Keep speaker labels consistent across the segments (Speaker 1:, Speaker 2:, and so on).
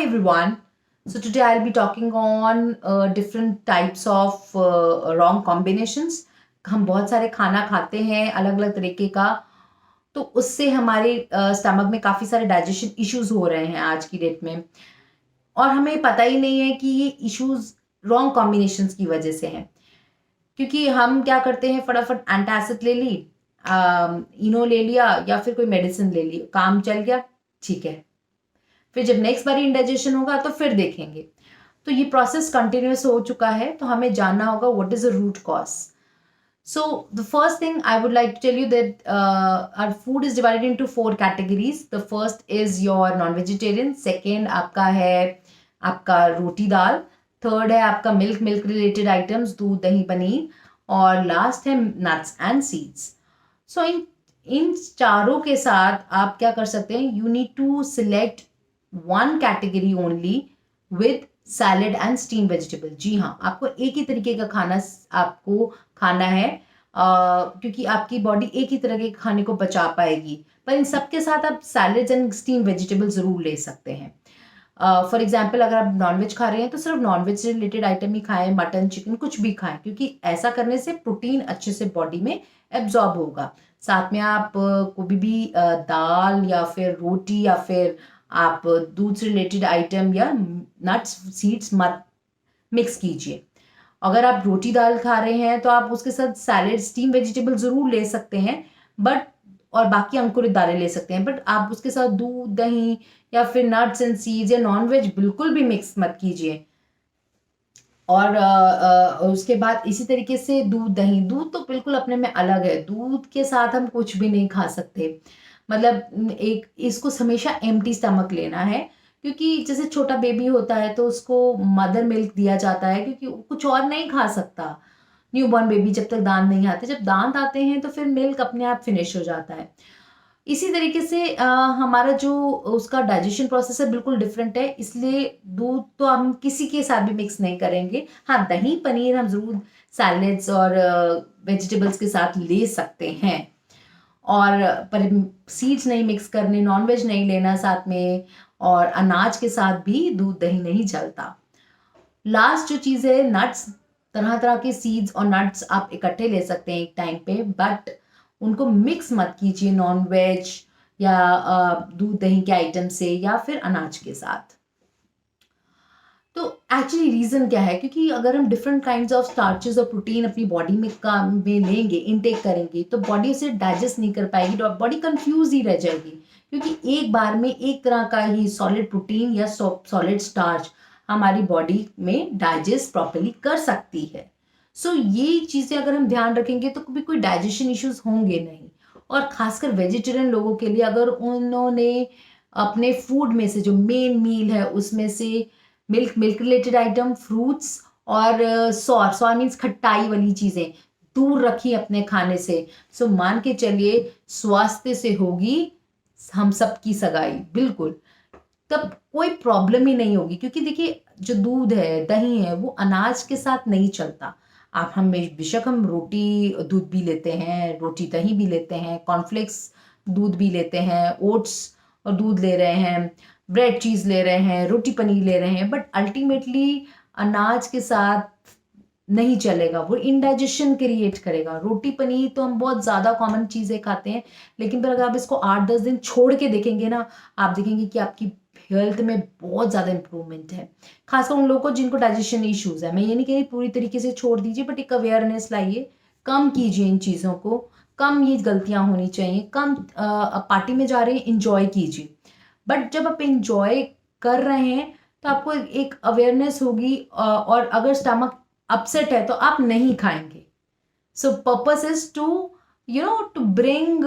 Speaker 1: everyone. So today I'll be talking on different types of wrong combinations. हम बहुत सारे खाना खाते हैं अलग अलग तरीके का, तो उससे हमारे स्टमक में काफ़ी सारे डाइजेशन इश्यूज हो रहे हैं आज की डेट में, और हमें पता ही नहीं है कि ये इश्यूज रॉन्ग कॉम्बिनेशंस की वजह से हैं। क्योंकि हम क्या करते हैं, फटाफट एंटासिड ले ली, इनो ले लिया या फिर कोई मेडिसिन ले ली, काम चल गया, ठीक है। फिर जब नेक्स्ट बार इंडाइजेशन होगा तो फिर देखेंगे। तो ये प्रोसेस कंटिन्यूस हो चुका है, तो हमें जानना होगा what is the root cause. So the first thing I would like to tell you that our food is divided into 4 categories. The first is your non-vegetarian. Second आपका है आपका रोटी दाल. थर्ड है आपका मिल्क रिलेटेड आइटम्स, दूध दही पनीर. और last है nuts and seeds. So इन चारों के साथ आप क्या कर सकते हैं, you need to select one category only with salad and steam vegetable. जी हाँ, आपको एक ही तरीके का खाना आपको खाना है, क्योंकि आपकी बॉडी एक ही तरह के खाने को बचा पाएगी. पर इन सबके साथ आप सैलेड्स एंड स्टीम वेजिटेबल जरूर ले सकते हैं. फॉर एग्जाम्पल, अगर आप नॉनवेज खा रहे हैं तो सिर्फ नॉनवेज से रिलेटेड आइटम ही खाएं, मटन चिकन कुछ भी खाएं, क्योंकि ऐसा करने से प्रोटीन अच्छे से बॉडी में एब्जॉर्ब होगा. साथ में आप कोई भी दाल या फिर रोटी या फिर आप दूध से रिलेटेड आइटम या नट्स सीड्स मत मिक्स कीजिए. अगर आप रोटी दाल खा रहे हैं तो आप उसके साथ सैलेड स्टीम वेजिटेबल जरूर ले सकते हैं, बट और बाकी अंकुरित दालें ले सकते हैं, बट आप उसके साथ दूध दही या फिर नट्स एंड सीड्स या नॉनवेज बिल्कुल भी मिक्स मत कीजिए. और उसके बाद इसी तरीके से दूध तो बिल्कुल अपने में अलग है. दूध के साथ हम कुछ भी नहीं खा सकते. मतलब एक इसको हमेशा एम्प्टी स्टमक लेना है, क्योंकि जैसे छोटा बेबी होता है तो उसको मदर मिल्क दिया जाता है, क्योंकि कुछ और नहीं खा सकता न्यूबॉर्न बेबी जब तक दांत नहीं आते. जब दांत आते हैं तो फिर मिल्क अपने आप फिनिश हो जाता है. इसी तरीके से हमारा जो उसका डाइजेशन प्रोसेस है बिल्कुल डिफरेंट है, इसलिए दूध तो हम किसी के साथ भी मिक्स नहीं करेंगे. हाँ, दही पनीर हम जरूर सैलेड्स और वेजिटेबल्स के साथ ले सकते हैं, और पर सीड्स नहीं मिक्स करने, नॉनवेज नहीं लेना साथ में, और अनाज के साथ भी दूध दही नहीं चलता. लास्ट जो चीज़ है नट्स, तरह तरह के सीड्स और नट्स आप इकट्ठे ले सकते हैं एक टाइम पे, बट उनको मिक्स मत कीजिए नॉन वेज या दूध दही के आइटम से या फिर अनाज के साथ. तो एक्चुअली रीज़न क्या है, क्योंकि अगर हम डिफरेंट काइंड्स ऑफ स्टार्चेस और प्रोटीन अपनी बॉडी में लेंगे, इनटेक करेंगे, तो बॉडी उसे डाइजेस्ट नहीं कर पाएगी, तो बॉडी कंफ्यूज ही रह जाएगी, क्योंकि एक बार में एक तरह का ही सॉलिड प्रोटीन या सॉलिड स्टार्च हमारी बॉडी में डाइजेस्ट प्रॉपरली कर सकती है. सो ये चीज़ें अगर हम ध्यान रखेंगे तो कभी कोई डाइजेशन इश्यूज होंगे नहीं. और खासकर वेजिटेरियन लोगों के लिए, अगर उन्होंने अपने फूड में से जो मेन मील है उसमें से मिल्क रिलेटेड आइटम, फ्रूट्स और सॉर मीन्स खट्टाई वाली चीज़ें दूर रखी अपने खाने से, सो मान के चलिए स्वास्थ्य से होगी हम सबकी सगाई बिल्कुल. तब कोई प्रॉब्लम ही नहीं होगी, क्योंकि देखिए जो दूध है दही है वो अनाज के साथ नहीं चलता. आप हम बेशक हम रोटी दूध भी लेते हैं, रोटी दही भी लेते हैं, कॉर्नफ्लेक्स दूध भी लेते हैं, ओट्स और दूध ले रहे हैं, ब्रेड चीज़ ले रहे हैं, रोटी पनीर ले रहे हैं, बट अल्टीमेटली अनाज के साथ नहीं चलेगा, वो इंडाइजेशन क्रिएट करेगा. रोटी पनीर तो हम बहुत ज़्यादा कॉमन चीज़ें खाते हैं, लेकिन फिर अगर आप इसको 8-10 दिन छोड़ के देखेंगे ना, आप देखेंगे कि आपकी हेल्थ में बहुत ज़्यादा इंप्रूवमेंट है. खासकर उन लोगों को जिनको डाइजेशन इश्यूज है. मैं ये नहीं कह रही पूरी तरीके से छोड़ दीजिए, बट एक अवेयरनेस लाइए, कम कीजिए इन चीज़ों को, कम ये गलतियाँ होनी चाहिए, कम पार्टी में जा रहे हैं इंजॉय कीजिए, बट जब आप इंजॉय कर रहे हैं तो आपको एक अवेयरनेस होगी, और अगर स्टमक अपसेट है तो आप नहीं खाएंगे. So purpose is to to bring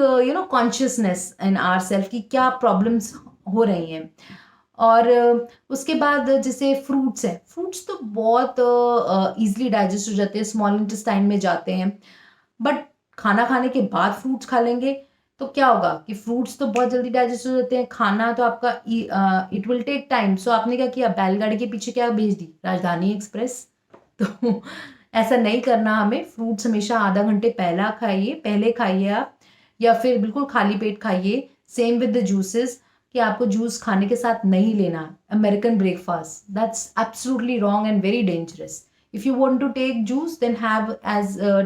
Speaker 1: consciousness in our self कि क्या प्रॉब्लम्स हो रही हैं. और उसके बाद जैसे फ्रूट्स हैं, फ्रूट्स तो बहुत ईजिली डाइजेस्ट हो जाते हैं, स्मॉल इंटेस्टाइन में जाते हैं, बट खाना खाने के बाद फ्रूट्स खा लेंगे तो क्या होगा कि फ्रूट्स तो बहुत जल्दी डाइजेस्ट हो जाते हैं, खाना तो आपका इट विल टेक टाइम. सो आपने क्या किया, बैलगाड़ी के पीछे क्या भेज दी, राजधानी एक्सप्रेस. तो ऐसा नहीं करना हमें. फ्रूट्स हमेशा आधा घंटे पहले खाइए आप, या फिर बिल्कुल खाली पेट खाइए. Same with the juices. कि आपको जूस खाने के साथ नहीं लेना, American breakfast, that's absolutely wrong and very dangerous. If you want to take juice, then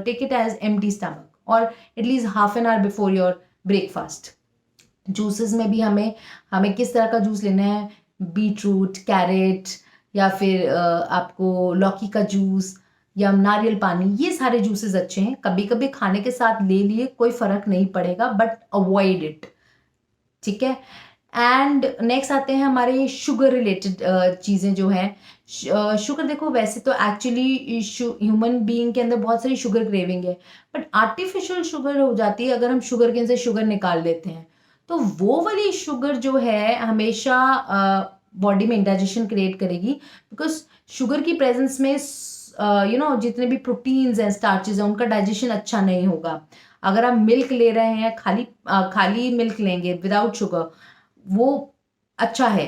Speaker 1: take it as empty stomach or at least half an hour before your breakfast. Juices में भी हमें हमें किस तरह का जूस लेना है, beet root, carat, या फिर आपको लौकी का जूस या नारियल पानी, ये सारे जूसेस अच्छे हैं. कभी कभी खाने के साथ ले लिए, कोई फर्क नहीं पड़ेगा, बट अवॉइड इट. ठीक है. एंड नेक्स्ट आते हैं हमारे शुगर रिलेटेड चीज़ें जो हैं. शुगर देखो, वैसे तो एक्चुअली ह्यूमन बीइंग के अंदर बहुत सारी शुगर क्रेविंग है, बट आर्टिफिशियल शुगर हो जाती है अगर हम शुगर केन से शुगर निकाल लेते हैं. तो वो वाली शुगर जो है हमेशा बॉडी में इंडाइजेशन क्रिएट करेगी, बिकॉज शुगर की प्रेजेंस में जितने भी प्रोटीन्स हैं, स्टार्चेज हैं, उनका डाइजेशन अच्छा नहीं होगा. अगर आप मिल्क ले रहे हैं, खाली मिल्क लेंगे विदाउट शुगर, वो अच्छा है.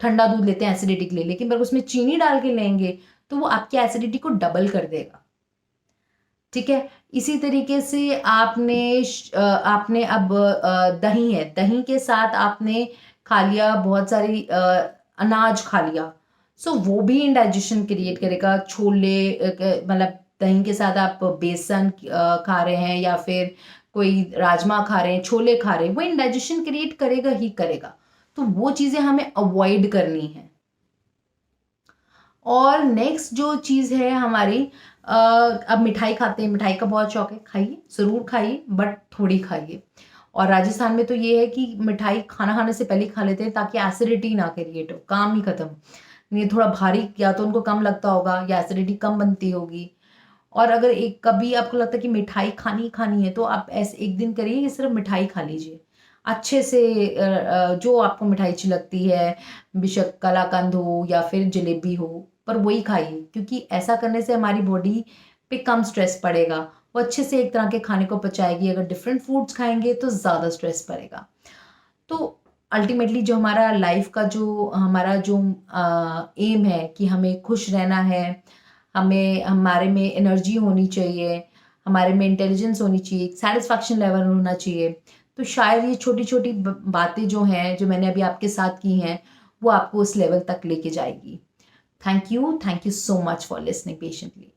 Speaker 1: ठंडा दूध लेते हैं एसिडिटी के लिए, लेकिन अगर उसमें चीनी डाल के लेंगे तो वो आपकी एसिडिटी को डबल कर देगा. ठीक है. इसी तरीके से आपने अब दही है, दही के साथ आपने खा लिया बहुत सारी अनाज खा लिया, सो वो भी इंडाइजेशन क्रिएट करेगा. छोले मतलब दही के साथ आप बेसन खा रहे हैं या फिर कोई राजमा खा रहे हैं, छोले खा रहे हैं, वो इंडाइजेशन क्रिएट करेगा ही करेगा. तो वो चीज़ें हमें अवॉइड करनी है. और नेक्स्ट जो चीज़ है हमारी, अब मिठाई खाते हैं, मिठाई का बहुत शौक है, खाइए, ज़रूर खाइए, बट थोड़ी खाइए. और राजस्थान में तो ये है कि मिठाई खाना खाने से पहले खा लेते हैं ताकि एसिडिटी ना क्रिएट हो, काम ही खत्म. ये थोड़ा भारी, या तो उनको कम लगता होगा या एसिडिटी कम बनती होगी. और अगर एक कभी आपको लगता है कि मिठाई खानी है, तो आप ऐसे एक दिन करिए कि सिर्फ मिठाई खा लीजिए अच्छे से. जो आपको मिठाई अच्छी लगती है, बेशक कलाकंद हो या फिर जलेबी हो, पर वही खाइए, क्योंकि ऐसा करने से हमारी बॉडी पे कम स्ट्रेस पड़ेगा. वो अच्छे से एक तरह के खाने को पचाएगी. अगर डिफरेंट फूड्स खाएंगे तो ज़्यादा स्ट्रेस पड़ेगा. तो अल्टीमेटली जो हमारा लाइफ का जो एम है कि हमें खुश रहना है, हमारे में एनर्जी होनी चाहिए, हमारे में इंटेलिजेंस होनी चाहिए, सेटिस्फैक्शन लेवल होना चाहिए. तो शायद ये छोटी छोटी बातें जो हैं, जो मैंने अभी आपके साथ की हैं, वो आपको उस लेवल तक लेके जाएगी. Thank you so much for listening patiently.